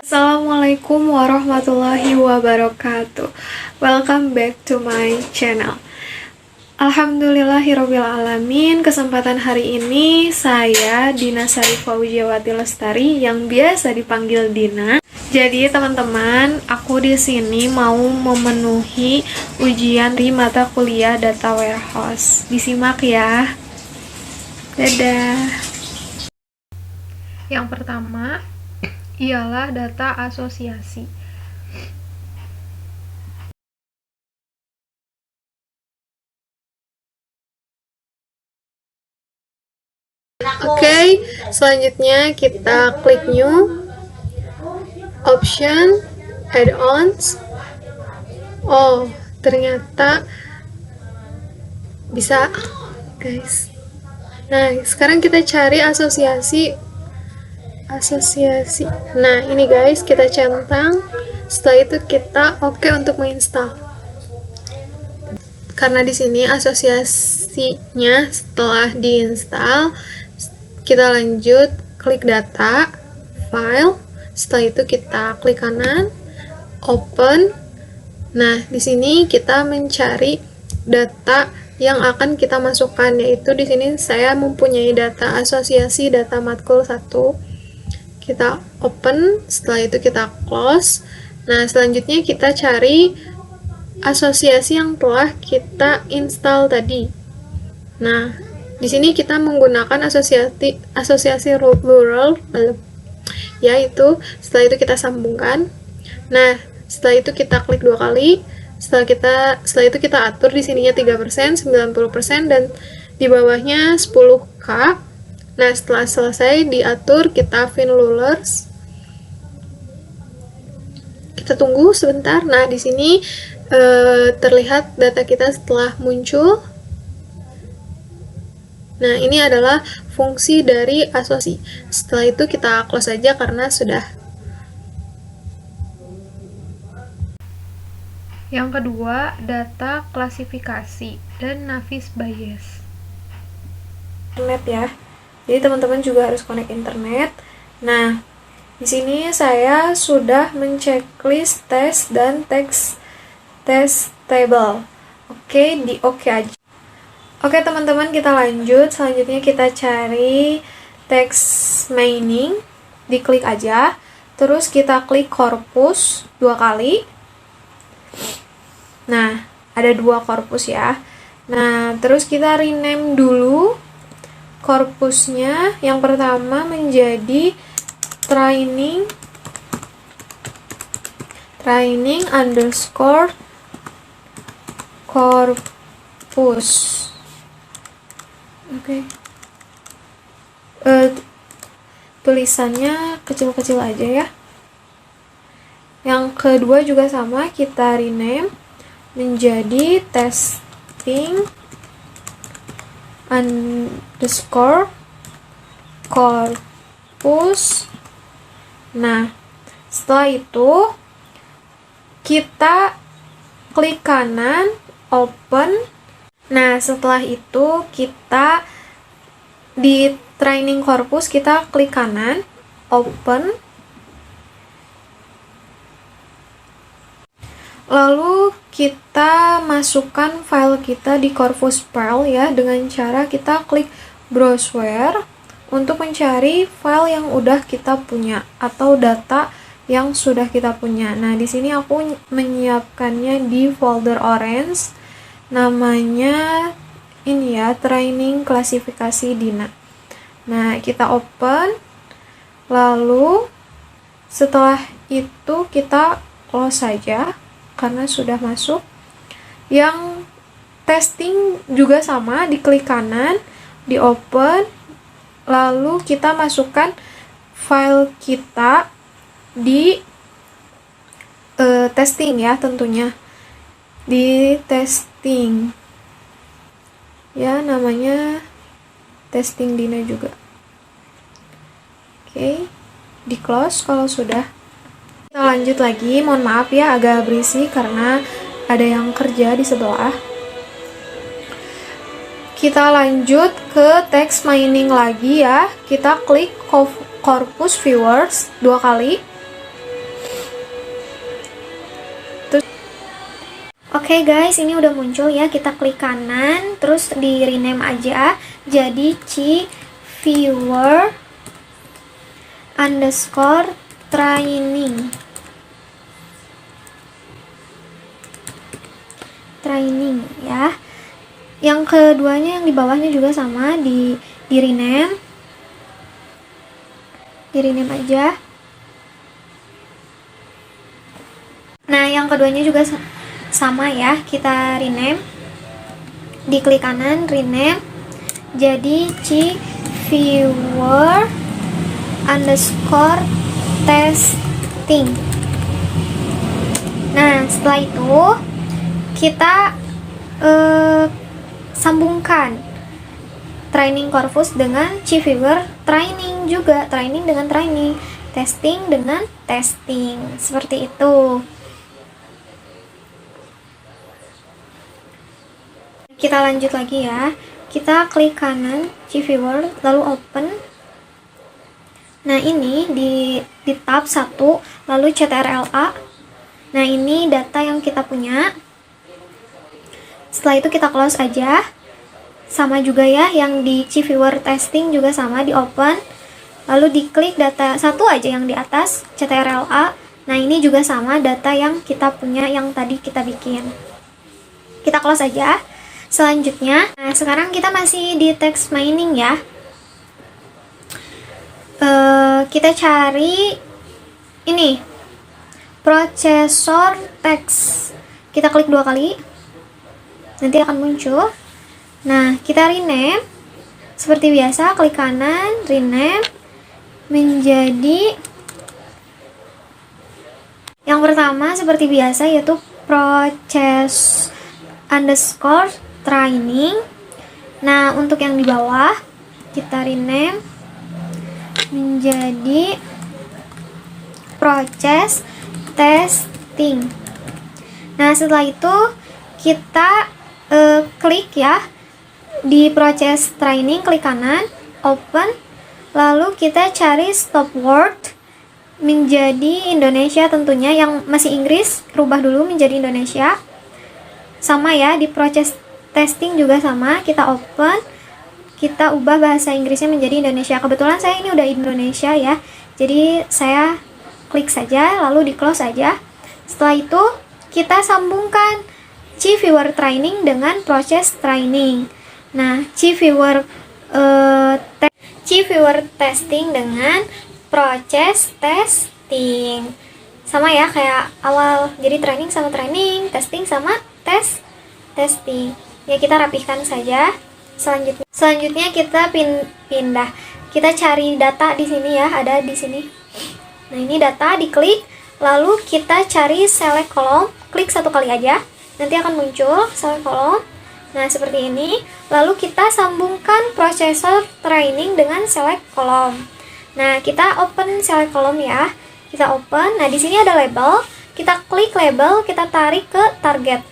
Assalamualaikum warahmatullahi wabarakatuh. Welcome back to my channel. Alhamdulillahirrabbilalamin. Kesempatan hari ini saya Dina Sarifah Wijiawati Lestari yang biasa dipanggil Dina. Jadi teman-teman, aku di sini mau memenuhi ujian di mata kuliah Data Warehouse. Disimak ya. Dadah. Yang pertama ialah data asosiasi. Oke, selanjutnya kita klik new, option, add-ons. Oh, ternyata bisa, guys. Nah, sekarang kita cari asosiasi. Nah, ini guys, kita centang. Setelah itu kita oke untuk menginstal. Karena di sini asosiasinya setelah diinstal, kita lanjut klik data, file. Setelah itu kita klik kanan, open. Nah, di sini kita mencari data yang akan kita masukkan, yaitu di sini saya mempunyai data asosiasi data matkul 1. Kita open, setelah itu kita close. Nah, selanjutnya kita cari asosiasi yang telah kita install tadi. Nah, di sini kita menggunakan asosiasi plural, yaitu setelah itu kita sambungkan. Nah, setelah itu kita klik 2 kali. Setelah itu kita atur di sininya 3%, 90%, dan di bawahnya 10K. Nah, setelah selesai diatur, kita finlulers. Kita tunggu sebentar. Nah, di sini terlihat data kita setelah muncul. Nah, ini adalah fungsi dari asosiasi. Setelah itu kita close saja karena sudah. Yang kedua, data klasifikasi dan Navis Bayes. Internet ya. Jadi teman-teman juga harus connect internet. Nah, di sini saya sudah menceklis tes dan teks table. Oke, di oke aja. Oke teman-teman, kita lanjut. Selanjutnya kita cari text mining, diklik aja. Terus kita klik korpus 2 kali. Nah, ada 2 korpus ya. Nah, terus kita rename dulu korpusnya. Yang pertama menjadi training underscore korpus. Oke. Tulisannya kecil-kecil aja ya. Yang kedua juga sama, kita rename menjadi testing underscore korpus. Nah, setelah itu kita klik kanan, open. Nah, setelah itu kita di training korpus kita klik kanan, open. Lalu kita masukkan file kita di Corpus Perl ya, dengan cara kita klik browseware untuk mencari file yang udah kita punya atau data yang sudah kita punya. Nah, di sini aku menyiapkannya di folder orange. Namanya ini ya, training klasifikasi Dina. Nah, kita open. Lalu setelah itu kita close saja karena sudah masuk. Yang testing juga sama, diklik kanan, di open, lalu kita masukkan file kita di testing ya, tentunya di testing ya, namanya testing Dina juga. Oke, di close kalau sudah. Kita lanjut lagi, mohon maaf ya agak berisik karena ada yang kerja di sebelah. Kita lanjut ke text mining lagi ya. Kita klik corpus viewers 2 kali. Oke guys, ini udah muncul ya. Kita klik kanan, terus di rename aja jadi Cviewer underscore training ya. Yang keduanya yang di bawahnya juga sama, di rename aja. Nah, yang keduanya juga sama ya, kita rename, diklik kanan, rename jadi Cviewer underscore testing. Nah, setelah itu kita sambungkan training Corvus dengan Cviewer training juga, training dengan training, testing dengan testing, seperti itu. Kita lanjut lagi ya. Kita klik kanan Cviewer lalu open. Nah, ini di tab 1 lalu CTRL-A. Nah, ini data yang kita punya. Setelah itu kita close aja. Sama juga ya, yang di Cviewer testing juga sama, di open. Lalu diklik data satu aja yang di atas, CTRL-A. Nah, ini juga sama data yang kita punya yang tadi kita bikin. Kita close aja. Selanjutnya, nah sekarang kita masih di text mining ya. Kita cari ini prosesor teks. Kita klik 2 kali, nanti akan muncul. Nah, kita rename seperti biasa, klik kanan, rename menjadi yang pertama seperti biasa, yaitu proses underscore training. Nah, untuk yang di bawah kita rename menjadi proses testing. Nah, setelah itu kita klik ya di proses training, klik kanan, open, lalu kita cari stop word menjadi Indonesia, tentunya yang masih Inggris rubah dulu menjadi Indonesia. Sama ya, di proses testing juga sama, kita open, kita ubah bahasa Inggrisnya menjadi Indonesia. Kebetulan saya ini udah Indonesia ya, jadi saya klik saja lalu di close aja. Setelah itu kita sambungkan Cviewer training dengan proses training. Nah, Cviewer testing dengan proses testing. Sama ya kayak awal, jadi training sama training, testing sama testing. Ya, kita rapihkan saja. Selanjutnya kita pindah. Kita cari data di sini ya, ada di sini. Nah, ini data, diklik, lalu kita cari select column, klik 1 kali aja. Nanti akan muncul select column. Nah, seperti ini. Lalu kita sambungkan prosesor training dengan select column. Nah, kita open select column ya. Kita open. Nah, di sini ada label. Kita klik label, kita tarik ke target.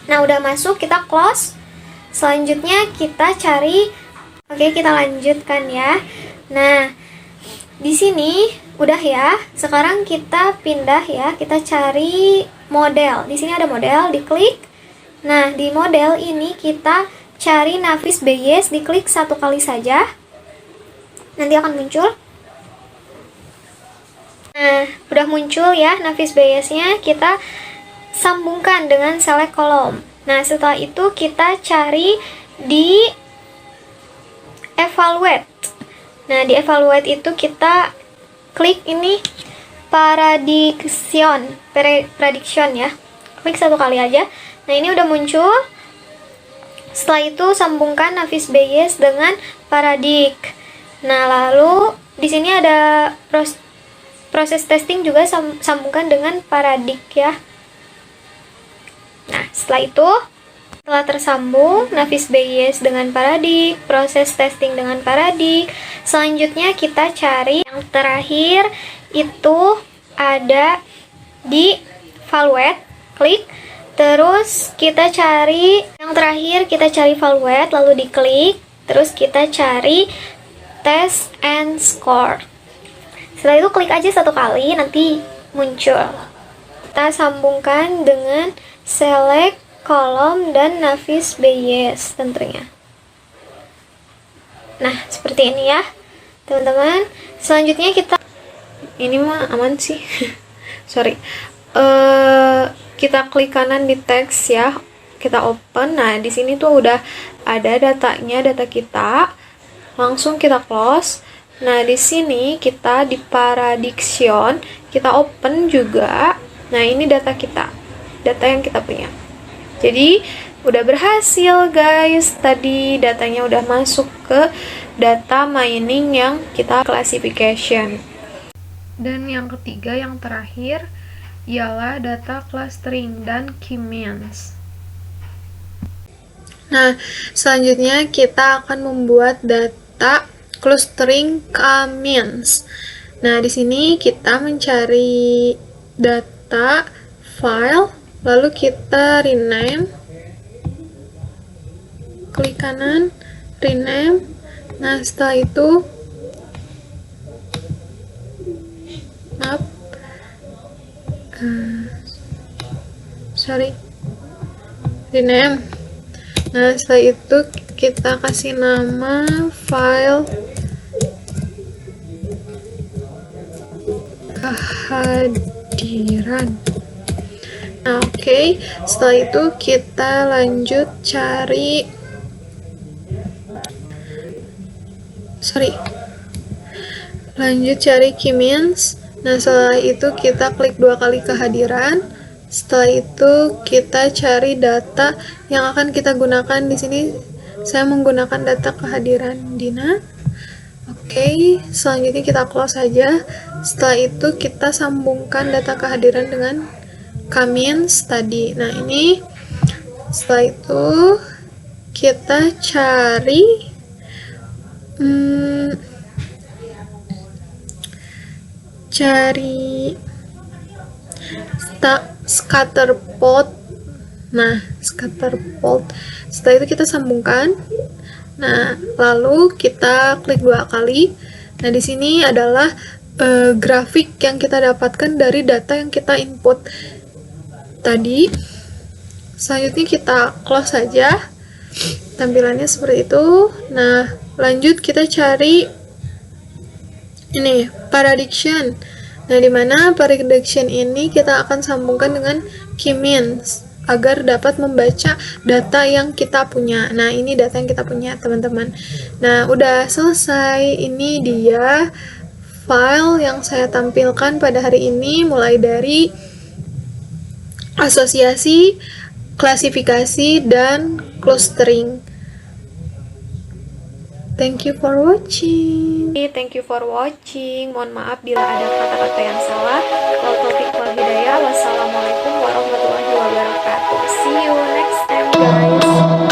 Nah, udah masuk, kita close. Selanjutnya kita cari, oke, kita lanjutkan ya. Nah, di sini udah ya. Sekarang kita pindah ya, kita cari model. Di sini ada model, diklik. Nah, di model ini kita cari Navis Bayes, diklik 1 kali saja. Nanti akan muncul. Nah, udah muncul ya Navis Bayes-nya. Kita sambungkan dengan select column. Nah, setelah itu kita cari di evaluate. Nah, di evaluate itu kita klik ini prediction ya. Klik 1 kali aja. Nah, ini udah muncul. Setelah itu sambungkan Navis Bayes dengan paradig. Nah, lalu di sini ada proses testing juga, sambungkan dengan paradig ya. Nah, setelah tersambung Navis Bayes dengan paradig, proses testing dengan paradig, selanjutnya kita cari yang terakhir itu ada di evaluate, klik, terus kita cari yang terakhir, kita cari evaluate, lalu diklik, terus kita cari test and score. Setelah itu klik aja 1 kali, nanti muncul. Kita sambungkan dengan select kolom dan Nafis Bayes tentunya. Nah, seperti ini ya, teman-teman. Selanjutnya ini mah aman sih. Sorry. Kita klik kanan di teks ya. Kita open. Nah, di sini tuh udah ada datanya, data kita. Langsung kita close. Nah, di sini kita di Paradiction, kita open juga. Nah, ini data kita. Data yang kita punya. Jadi, udah berhasil guys. Tadi datanya udah masuk ke data mining yang kita classification. Dan yang ketiga, yang terakhir, ialah data clustering dan key means. Nah, selanjutnya kita akan membuat data clustering k-means. Nah, di sini kita mencari data file, lalu kita rename, klik kanan, rename. Nah, setelah itu, rename. Nah, setelah itu kita kasih nama file kehadiran. Nah, oke. Setelah itu kita lanjut cari key means. Nah, setelah itu kita klik 2 kali kehadiran. Setelah itu kita cari data yang akan kita gunakan. Di sini saya menggunakan data kehadiran Dina. Oke, selanjutnya kita close saja. Setelah itu kita sambungkan data kehadiran dengan k-means tadi. Nah, ini setelah itu kita cari scatter plot. Nah, scatter plot. Setelah itu kita sambungkan. Nah, lalu kita klik 2 kali. Nah, di sini adalah grafik yang kita dapatkan dari data yang kita input tadi. Selanjutnya kita close saja. Tampilannya seperti itu. Nah, lanjut kita cari ini prediction. Nah, di mana prediction ini kita akan sambungkan dengan key means agar dapat membaca data yang kita punya. Nah, ini data yang kita punya, teman-teman. Nah, udah selesai. Ini dia file yang saya tampilkan pada hari ini, mulai dari asosiasi, klasifikasi, dan clustering. Thank you for watching. Mohon maaf bila ada kata-kata yang salah. Wal hidayah. Wassalamualaikum warahmatullahi wabarakatuh. See you next time, guys.